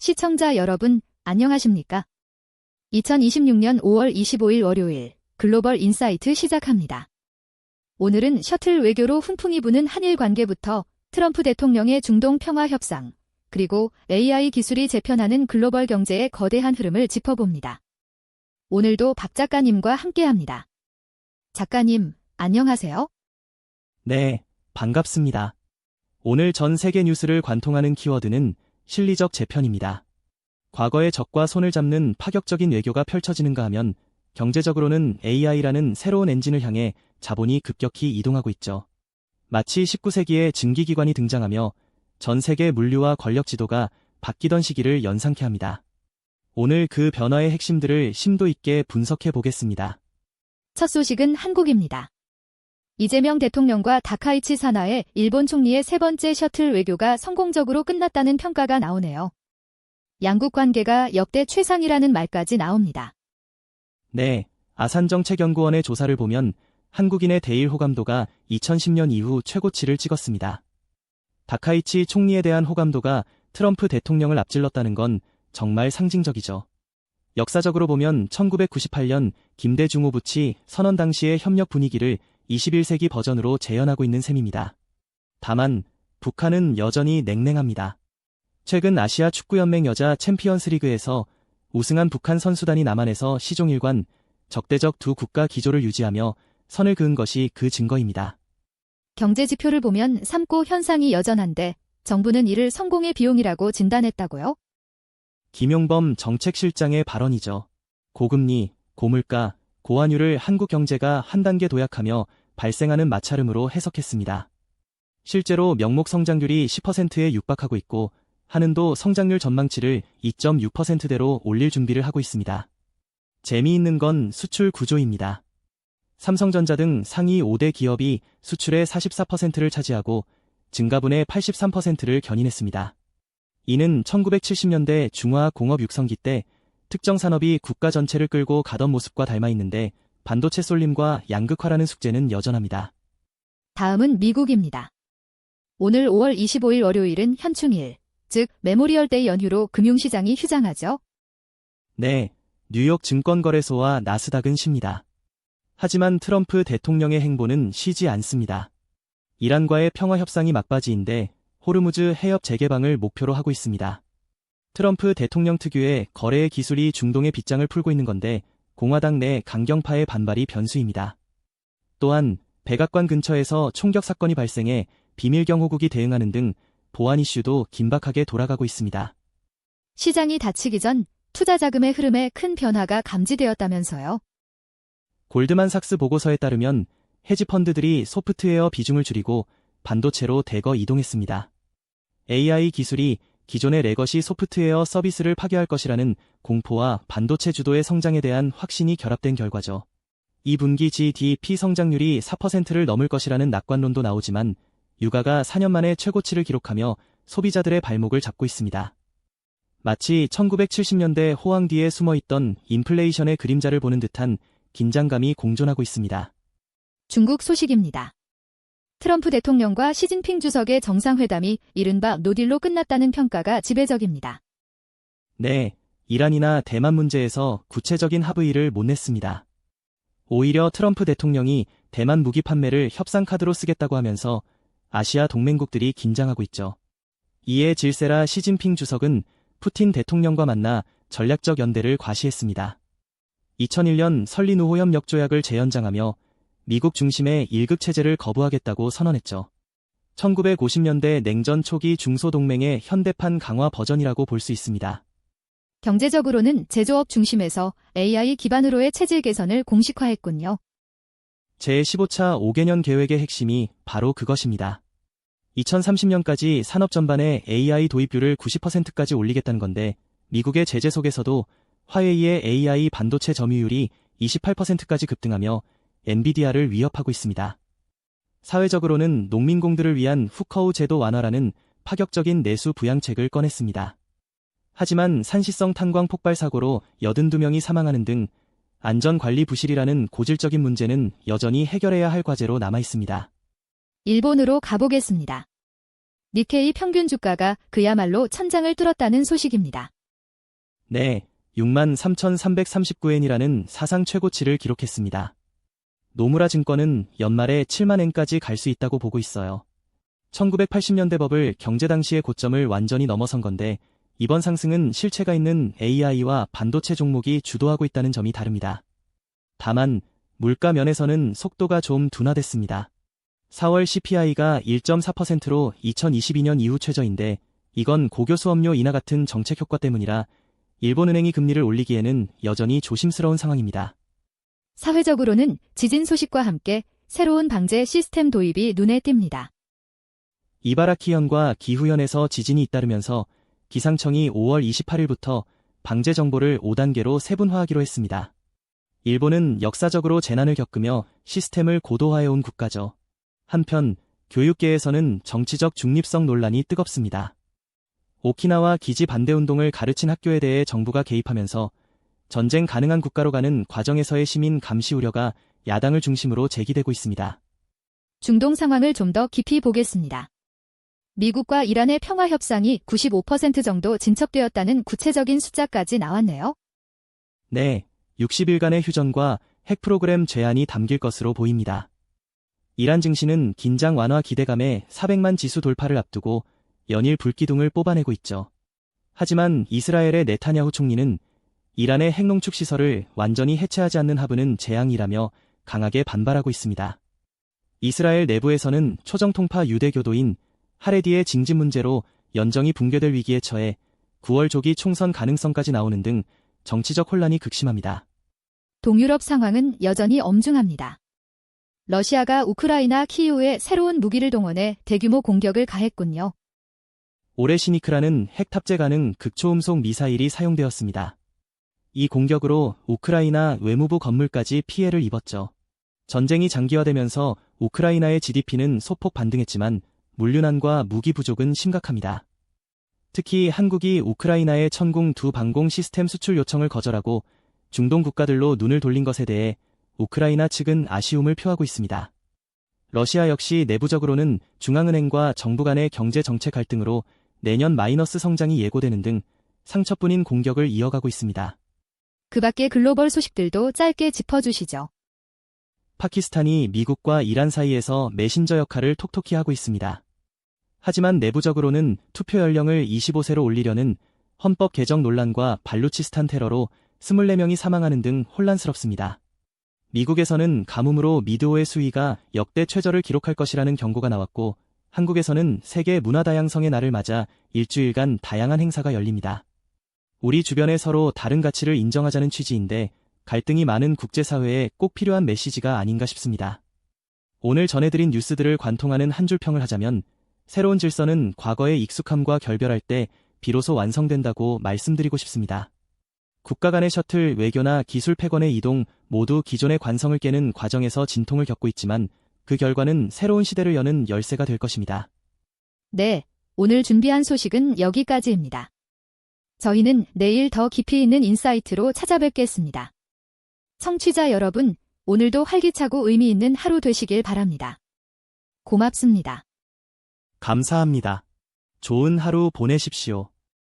시청자 여러분, 안녕하십니까? 2026년 5월 25일 월요일 글로벌 인사이트 시작합니다. 오늘은 셔틀 외교로 훈풍이 부는 한일 관계부터 트럼프 대통령의 중동 평화 협상, 그리고 AI 기술이 재편하는 글로벌 경제의 거대한 흐름을 짚어봅니다. 오늘도 박 작가님과 함께합니다. 작가님, 안녕하세요. 네, 반갑습니다. 오늘 전 세계 뉴스를 관통하는 키워드는 실리적 재편입니다. 과거의 적과 손을 잡는 파격적인 외교가 펼쳐지는가 하면 경제적으로는 AI라는 새로운 엔진을 향해 자본이 급격히 이동하고 있죠. 마치 19세기에 증기기관이 등장하며 전 세계 물류와 권력 지도가 바뀌던 시기를 연상케 합니다. 오늘 그 변화의 핵심들을 심도 있게 분석해 보겠습니다. 첫 소식은 한국입니다. 이재명 대통령과 다카이치 사나의 일본 총리의 세 번째 셔틀 외교가 성공적으로 끝났다는 평가가 나오네요. 양국 관계가 역대 최상이라는 말까지 나옵니다. 네, 아산정책연구원의 조사를 보면 한국인의 대일 호감도가 2010년 이후 최고치를 찍었습니다. 다카이치 총리에 대한 호감도가 트럼프 대통령을 앞질렀다는 건 정말 상징적이죠. 역사적으로 보면 1998년 김대중 호 부치 선언 당시의 협력 분위기를 21세기 버전으로 재현하고 있는 셈입니다. 다만 북한은 여전히 냉랭합니다. 최근 아시아 축구연맹 여자 챔피언스 리그에서 우승한 북한 선수단이 남한에서 시종일관 적대적 두 국가 기조를 유지하며 선을 그은 것이 그 증거입니다. 경제 지표를 보면 삼고 현상이 여전한데 정부는 이를 성공의 비용이라고 진단했다고요? 김용범 정책실장의 발언이죠. 고금리, 고물가, 고환율을 한국 경제가 한 단계 도약하며 발생하는 마찰음으로 해석했습니다. 실제로 명목 성장률이 10%에 육박하고 있고 한은도 성장률 전망치를 2.6%대로 올릴 준비를 하고 있습니다. 재미있는 건 수출 구조입니다. 삼성전자 등 상위 5대 기업이 수출의 44%를 차지하고 증가분의 83%를 견인했습니다. 이는 1970년대 중화공업 육성기 때 특정 산업이 국가 전체를 끌고 가던 모습과 닮아 있는데 반도체 쏠림과 양극화라는 숙제는 여전합니다. 다음은 미국입니다. 오늘 5월 25일 월요일은 현충일, 즉 메모리얼데이 연휴로 금융시장이 휴장하죠? 네, 뉴욕 증권거래소와 나스닥은 쉽니다. 하지만 트럼프 대통령의 행보는 쉬지 않습니다. 이란과의 평화협상이 막바지인데 호르무즈 해협 재개방을 목표로 하고 있습니다. 트럼프 대통령 특유의 거래의 기술이 중동의 빗장을 풀고 있는 건데 공화당 내 강경파의 반발이 변수입니다. 또한 백악관 근처에서 총격 사건이 발생해 비밀경호국이 대응하는 등 보안 이슈도 긴박하게 돌아가고 있습니다. 시장이 닫히기 전 투자 자금의 흐름에 큰 변화가 감지되었다면서요? 골드만삭스 보고서에 따르면 헤지펀드들이 소프트웨어 비중을 줄이고 반도체로 대거 이동했습니다. AI 기술이 기존의 레거시 소프트웨어 서비스를 파괴할 것이라는 공포와 반도체 주도의 성장에 대한 확신이 결합된 결과죠. 2분기 GDP 성장률이 4%를 넘을 것이라는 낙관론도 나오지만 유가가 4년 만에 최고치를 기록하며 소비자들의 발목을 잡고 있습니다. 마치 1970년대 호황 뒤에 숨어있던 인플레이션의 그림자를 보는 듯한 긴장감이 공존하고 있습니다. 중국 소식입니다. 트럼프 대통령과 시진핑 주석의 정상회담이 이른바 노딜로 끝났다는 평가가 지배적입니다. 네, 이란이나 대만 문제에서 구체적인 합의를 못 냈습니다. 오히려 트럼프 대통령이 대만 무기 판매를 협상 카드로 쓰겠다고 하면서 아시아 동맹국들이 긴장하고 있죠. 이에 질세라 시진핑 주석은 푸틴 대통령과 만나 전략적 연대를 과시했습니다. 2001년 설리누호협력 조약을 재연장하며 미국 중심의 1급 체제를 거부하겠다고 선언했죠. 1950년대 냉전 초기 중소동맹의 현대판 강화 버전이라고 볼 수 있습니다. 경제적으로는 제조업 중심에서 AI 기반으로의 체질 개선을 공식화했군요. 제15차 5개년 계획의 핵심이 바로 그것입니다. 2030년까지 산업 전반의 AI 도입률을 90%까지 올리겠다는 건데 미국의 제재 속에서도 화웨이의 AI 반도체 점유율이 28%까지 급등하며 엔비디아를 위협하고 있습니다. 사회적으로는 농민공들을 위한 후커우 제도 완화라는 파격적인 내수 부양책을 꺼냈습니다. 하지만 산시성 탄광 폭발 사고로 82명이 사망하는 등 안전관리 부실이라는 고질적인 문제는 여전히 해결해야 할 과제로 남아 있습니다. 일본으로 가보겠습니다. 니케이 평균 주가가 그야말로 천장을 뚫었다는 소식입니다. 네, 63,339엔이라는 사상 최고치를 기록했습니다. 노무라 증권은 연말에 7만엔까지 갈 수 있다고 보고 있어요. 1980년대 버블 경제 당시의 고점을 완전히 넘어선 건데 이번 상승은 실체가 있는 AI와 반도체 종목이 주도하고 있다는 점이 다릅니다. 다만 물가 면에서는 속도가 좀 둔화됐습니다. 4월 CPI가 1.4%로 2022년 이후 최저인데 이건 고교 수업료 인하 같은 정책 효과 때문이라 일본은행이 금리를 올리기에는 여전히 조심스러운 상황입니다. 사회적으로는 지진 소식과 함께 새로운 방제 시스템 도입이 눈에 띕니다. 이바라키현과 기후현에서 지진이 잇따르면서 기상청이 5월 28일부터 방제 정보를 5단계로 세분화하기로 했습니다. 일본은 역사적으로 재난을 겪으며 시스템을 고도화해온 국가죠. 한편 교육계에서는 정치적 중립성 논란이 뜨겁습니다. 오키나와 기지 반대 운동을 가르친 학교에 대해 정부가 개입하면서 전쟁 가능한 국가로 가는 과정에서의 시민 감시 우려가 야당을 중심으로 제기되고 있습니다. 중동 상황을 좀 더 깊이 보겠습니다. 미국과 이란의 평화 협상이 95% 정도 진척되었다는 구체적인 숫자까지 나왔네요. 네, 60일간의 휴전과 핵 프로그램 제한이 담길 것으로 보입니다. 이란 증시는 긴장 완화 기대감에 400만 지수 돌파를 앞두고 연일 불기둥을 뽑아내고 있죠. 하지만 이스라엘의 네타냐후 총리는 이란의 핵농축 시설을 완전히 해체하지 않는 하부는 재앙이라며 강하게 반발하고 있습니다. 이스라엘 내부에서는 초정통파 유대교도인 하레디의 징집 문제로 연정이 붕괴될 위기에 처해 9월 조기 총선 가능성까지 나오는 등 정치적 혼란이 극심합니다. 동유럽 상황은 여전히 엄중합니다. 러시아가 우크라이나 키이우에 새로운 무기를 동원해 대규모 공격을 가했군요. 오레시니크라는 핵 탑재 가능 극초음속 미사일이 사용되었습니다. 이 공격으로 우크라이나 외무부 건물까지 피해를 입었죠. 전쟁이 장기화되면서 우크라이나의 GDP는 소폭 반등했지만 물류난과 무기 부족은 심각합니다. 특히 한국이 우크라이나의 천궁 두 방공 시스템 수출 요청을 거절하고 중동 국가들로 눈을 돌린 것에 대해 우크라이나 측은 아쉬움을 표하고 있습니다. 러시아 역시 내부적으로는 중앙은행과 정부 간의 경제 정책 갈등으로 내년 마이너스 성장이 예고되는 등 상처뿐인 공격을 이어가고 있습니다. 그 밖의 글로벌 소식들도 짧게 짚어주시죠. 파키스탄이 미국과 이란 사이에서 메신저 역할을 톡톡히 하고 있습니다. 하지만 내부적으로는 투표 연령을 25세로 올리려는 헌법 개정 논란과 발루치스탄 테러로 24명이 사망하는 등 혼란스럽습니다. 미국에서는 가뭄으로 미드오의 수위가 역대 최저를 기록할 것이라는 경고가 나왔고 한국에서는 세계 문화다양성의 날을 맞아 일주일간 다양한 행사가 열립니다. 우리 주변에 서로 다른 가치를 인정하자는 취지인데 갈등이 많은 국제사회에 꼭 필요한 메시지가 아닌가 싶습니다. 오늘 전해드린 뉴스들을 관통하는 한 줄 평을 하자면 새로운 질서는 과거의 익숙함과 결별할 때 비로소 완성된다고 말씀드리고 싶습니다. 국가 간의 셔틀 외교나 기술 패권의 이동 모두 기존의 관성을 깨는 과정에서 진통을 겪고 있지만 그 결과는 새로운 시대를 여는 열쇠가 될 것입니다. 네, 오늘 준비한 소식은 여기까지입니다. 저희는 내일 더 깊이 있는 인사이트로 찾아뵙겠습니다. 청취자 여러분, 오늘도 활기차고 의미 있는 하루 되시길 바랍니다. 고맙습니다. 감사합니다. 좋은 하루 보내십시오.